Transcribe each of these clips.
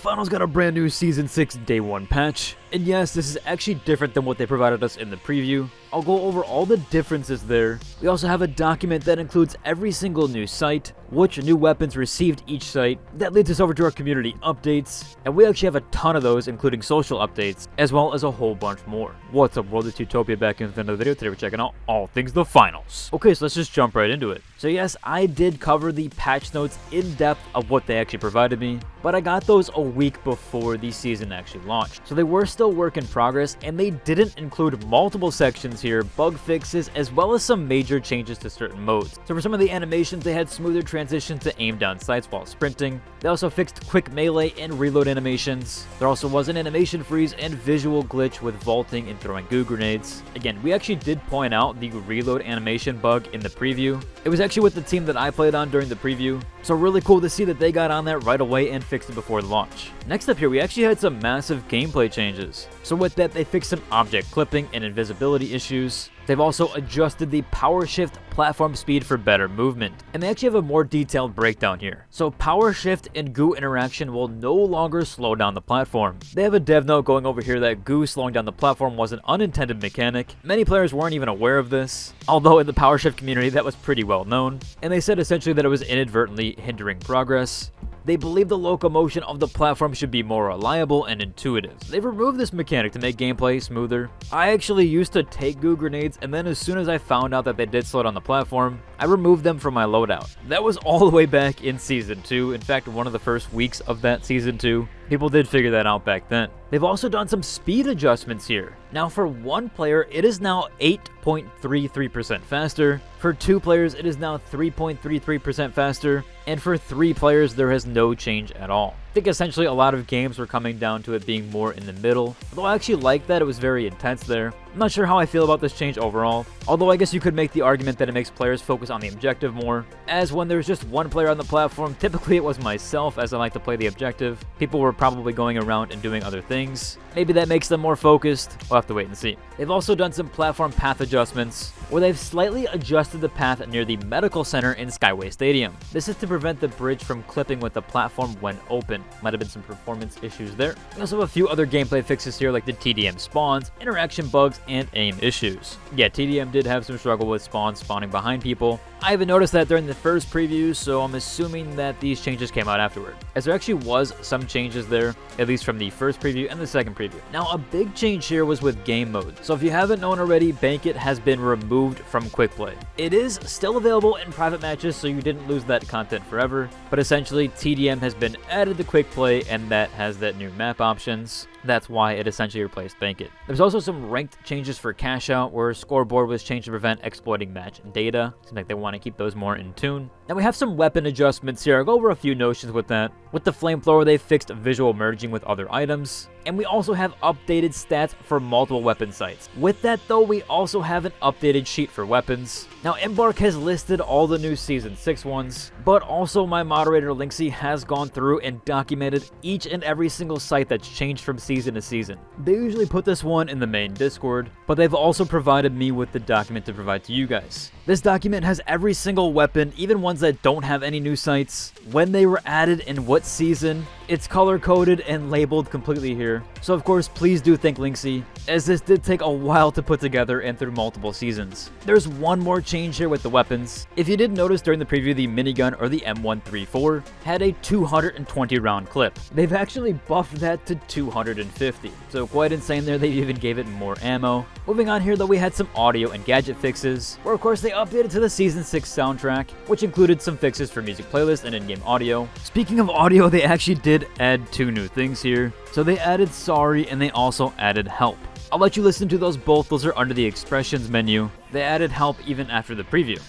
finals got a brand new Season 6 Day 1 patch, and yes, this is actually different than what they provided us in the preview. I'll go over all the differences there. We also have a document that includes every single new site, which new weapons received each site. That leads us over to our community updates, and we actually have a ton of those, including social updates, as well as a whole bunch more. What's up world, it's Utopia back in another video. Today we're checking out all things the finals. Okay, so let's just jump right into it. So yes, I did cover the patch notes in depth of what they actually provided me, but I got those a week before the season actually launched. So they were still work in progress, and they didn't include multiple sections here, bug fixes, as well as some major changes to certain modes. So for some of the animations, they had smoother transitions to aim down sights while sprinting. They also fixed quick melee and reload animations. There also was an animation freeze and visual glitch with vaulting and throwing goo grenades. Again, we actually did point out the reload animation bug in the preview. It was actually with the team that I played on during the preview, so really cool to see that they got on that right away and fixed it before launch. Next up here, we actually had some massive gameplay changes. So with that, they fixed some object clipping and invisibility issues. They've also adjusted the power shift platform speed for better movement. And they actually have a more detailed breakdown here. So power shift and goo interaction will no longer slow down the platform. They have a dev note going over here that goo slowing down the platform was an unintended mechanic. Many players weren't even aware of this, although in the power shift community that was pretty well known. And they said essentially that it was inadvertently hindering progress. They believe the locomotion of the platform should be more reliable and intuitive. They've removed this mechanic to make gameplay smoother. I actually used to take goo grenades, and then as soon as I found out that they did slow down the platform, I removed them from my loadout. That was all the way back in Season 2. In fact, one of the first weeks of that Season 2. People did figure that out back then. They've also done some speed adjustments here. Now for one player, it is now 8.33% faster. For two players, it is now 3.33% faster. And for three players, there has no change at all. I think essentially a lot of games were coming down to it being more in the middle. Although I actually like that it was very intense there. I'm not sure how I feel about this change overall. Although I guess you could make the argument that it makes players focus on the objective more. As when there's just one player on the platform, typically it was myself as I like to play the objective. People were probably going around and doing other things. Maybe that makes them more focused. We'll have to wait and see. They've also done some platform path adjustments, where they've slightly adjusted the path near the medical center in Skyway Stadium. This is to prevent the bridge from clipping with the platform when open. Might have been some performance issues there. We also have a few other gameplay fixes here, like the TDM spawns, interaction bugs, and aim issues. Yeah, TDM did have some struggle with spawns spawning behind people. I haven't noticed that during the first preview, so I'm assuming that these changes came out afterward, as there actually was some changes there, at least from the first preview and the second preview. Now, a big change here was with game mode. So if you haven't known already, Bank It has been removed from Quick Play. It is still available in private matches, so you didn't lose that content forever, but essentially TDM has been added to Quick Play, and that has that new map options. That's why it essentially replaced Bank It. There's also some ranked changes for Cash Out, where Scoreboard was changed to prevent exploiting match data. Seems like they want to keep those more in tune. Now we have some weapon adjustments here. I'll go over a few notions with that. With the Flamethrower, they fixed visual merging with other items. And we also have updated stats for multiple weapon sites. With that though, we also have an updated sheet for weapons. Now Embark has listed all the new Season 6 ones, but also my moderator Linksy has gone through and documented each and every single site that's changed from season to season. They usually put this one in the main Discord, but they've also provided me with the document to provide to you guys. This document has every single weapon, even ones that don't have any new sites, when they were added in what season. It's color-coded and labeled completely here. So of course, please do thank Linksy, as this did take a while to put together and through multiple seasons. There's one more change here with the weapons. If you did notice during the preview, the minigun or the M134 had a 220 round clip. They've actually buffed that to 250. So quite insane there, they even gave it more ammo. Moving on here though, we had some audio and gadget fixes, where of course they updated to the Season 6 soundtrack, which included some fixes for music playlists and in-game audio. Speaking of audio, they actually did add two new things here. So they added Sorry, and they also added Help. I'll let you listen to those both. Those are under the expressions menu. They added Help even after the preview.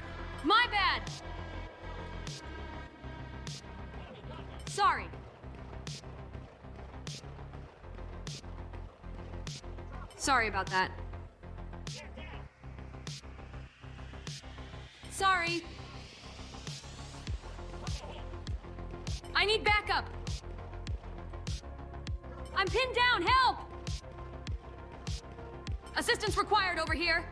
My bad. Sorry. Sorry about that. Sorry. I need backup. I'm pinned down, help! Assistance required over here.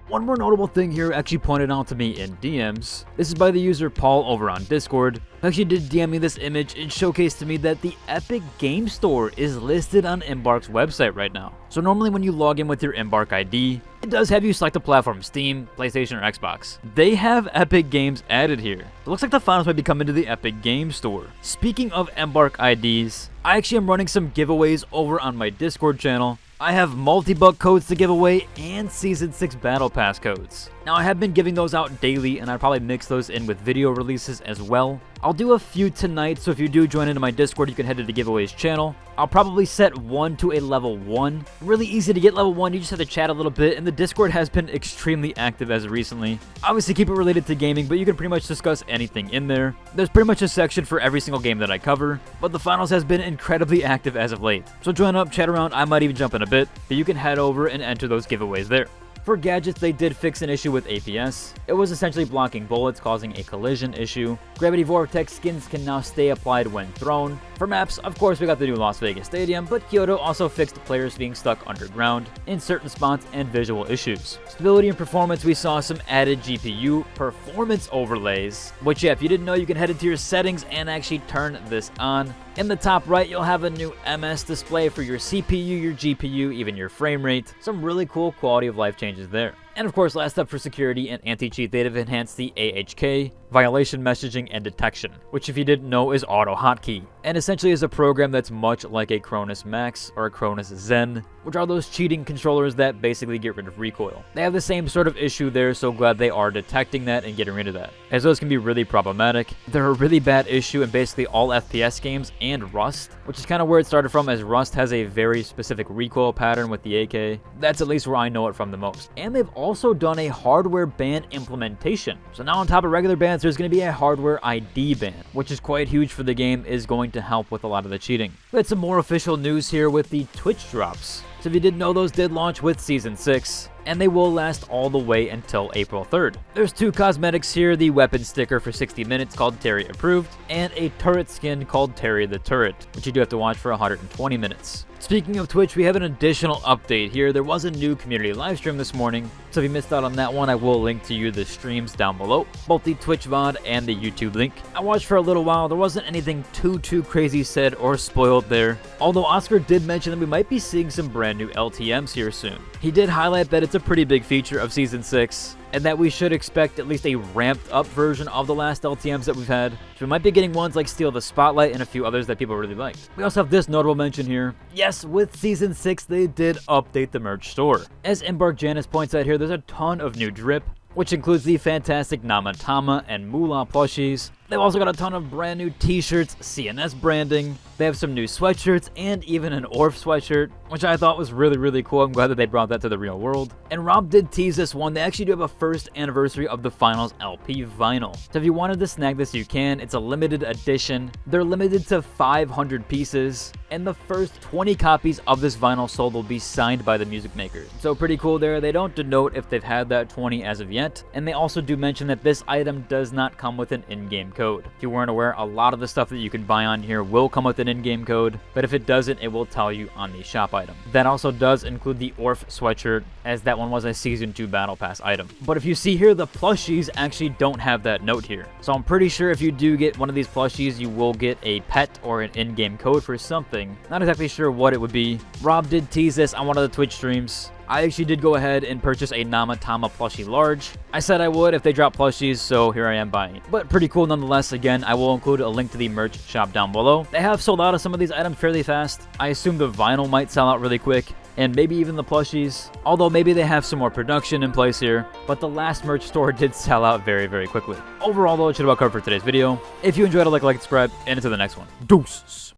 One more notable thing here actually pointed out to me in DMs. This is by the user Paul over on Discord, who actually did DM me this image and showcased to me that the Epic Game Store is listed on Embark's website right now. So normally when you log in with your Embark ID, it does have you select a platform: Steam, PlayStation, or Xbox. They have Epic Games added here. It looks like the finals might be coming to the Epic Game Store. Speaking of Embark IDs, I actually am running some giveaways over on my Discord channel. I have multi-bug codes to give away and Season 6 Battle Pass codes. Now I have been giving those out daily, and I'd probably mix those in with video releases as well. I'll do a few tonight, so if you do join into my Discord, you can head to the giveaways channel. I'll probably set one to a level 1. Really easy to get level 1, you just have to chat a little bit, and the Discord has been extremely active as of recently. Obviously keep it related to gaming, but you can pretty much discuss anything in there. There's pretty much a section for every single game that I cover, but the finals has been incredibly active as of late. So join up, chat around, I might even jump in a bit, but you can head over and enter those giveaways there. For gadgets, they did fix an issue with APS. It was essentially blocking bullets, causing a collision issue. Gravity Vortex skins can now stay applied when thrown. For maps, of course, we got the new Las Vegas Stadium, but Kyoto also fixed players being stuck underground in certain spots and visual issues. Stability and performance, we saw some added GPU performance overlays, which, yeah, if you didn't know, you can head into your settings and actually turn this on. In the top right, you'll have a new MS display for your CPU, your GPU, even your frame rate. Some really cool quality of life changes there. And of course, last up for security and anti-cheat, they have enhanced the AHK, violation messaging and detection, which if you didn't know is auto hotkey, and essentially is a program that's much like a Cronus Max or a Cronus Zen, which are those cheating controllers that basically get rid of recoil. They have the same sort of issue there, so glad they are detecting that and getting rid of that, as those can be really problematic. They're a really bad issue in basically all FPS games and Rust, which is kind of where it started from, as Rust has a very specific recoil pattern with the AK. That's at least where I know it from the most. And they've also done a hardware ban implementation. So now on top of regular bans, there's going to be a hardware ID ban, which is quite huge for the game, is going to help with a lot of the cheating. We had some more official news here with the Twitch drops. So if you didn't know, those did launch with Season 6, and they will last all the way until April 3rd. There's two cosmetics here, the weapon sticker for 60 minutes called Terry Approved, and a turret skin called Terry the Turret, which you do have to watch for 120 minutes. Speaking of Twitch, we have an additional update here. There was a new community live stream this morning, so if you missed out on that one, I will link to you the streams down below, both the Twitch VOD and the YouTube link. I watched for a little while. There wasn't anything too crazy said or spoiled there, although Oscar did mention that we might be seeing some brand new LTMs here soon. He did highlight that it's a pretty big feature of Season 6, and that we should expect at least a ramped up version of the last LTMs that we've had. So we might be getting ones like Steal the Spotlight and a few others that people really liked. We also have this notable mention here. Yes, with Season 6, they did update the merch store. As Embark Janice points out here, there's a ton of new drip, which includes the fantastic Namatama and Moolah plushies. They've also got a ton of brand new t-shirts, CNS branding. They have some new sweatshirts and even an Orf sweatshirt, which I thought was really cool. I'm glad that they brought that to the real world. And Rob did tease this one. They actually do have a first anniversary of the Finals LP vinyl. So if you wanted to snag this, you can. It's a limited edition. They're limited to 500 pieces, and the first 20 copies of this vinyl sold will be signed by the music maker. So pretty cool there. They don't denote if they've had that 20 as of yet. And they also do mention that this item does not come with an in-game code. If you weren't aware, a lot of the stuff that you can buy on here will come with an in-game code, but if it doesn't, it will tell you on the shop item. That also does include the Orf sweatshirt, as that one was a Season 2 Battle Pass item. But if you see here, the plushies actually don't have that note here. So I'm pretty sure if you do get one of these plushies, you will get a pet or an in-game code for something. Not exactly sure what it would be. Rob did tease this on one of the Twitch streams. I actually did go ahead and purchase a Namatama plushie large. I said I would if they drop plushies, so here I am buying it. But pretty cool nonetheless. Again, I will include a link to the merch shop down below. They have sold out of some of these items fairly fast. I assume the vinyl might sell out really quick, and maybe even the plushies, although maybe they have some more production in place here, but the last merch store did sell out very quickly. Overall though, it should about cover for today's video. If you enjoyed it, like, subscribe, and until the next one. Deuces!